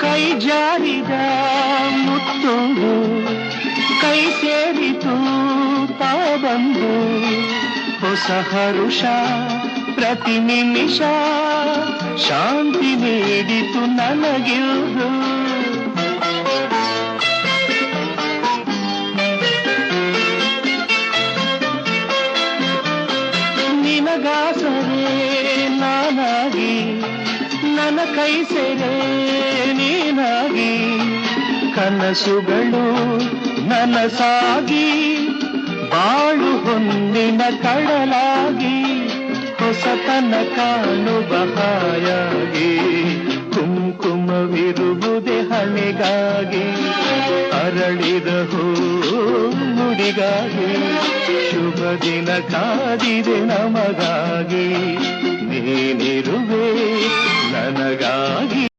ಕೈ ಜಾರಿದ ಮುತ್ತುಂದು ಕೈ ಸೇರಿತು ತಾ ಬಂದು ಹೊಸ ಹರುಷ ಪ್ರತಿ ನಿಮಿಷ ಶಾಂತಿ ನೀಡಿತು ನನಗಿರುವುದು ನಿನಗಾಸರೆ ನಾನಾಗಿ ನನ್ನ ಕೈ ಸೆರೆ ನೀನಾಗಿ ಕನಸುಗಳು ನನಸಾಗಿ ಬಾಳು ಹೊಂದಿನ ಕಡಲಾಗಿ ಹೊಸತನ ಕಾಣುವ ಹಾಯಾಗಿ ಕುಂಕುಮವಿರುವುದೇ ಹಣೆಗಾಗಿ ಅರಳಿದ ಹೂ ನುಡಿಗಾಗಿ ಶುಭ ದಿನ ಕಾದಿದೆ ನಮಗಾಗಿ ನೀನಿರುವೆ ನನಗಾಗಿ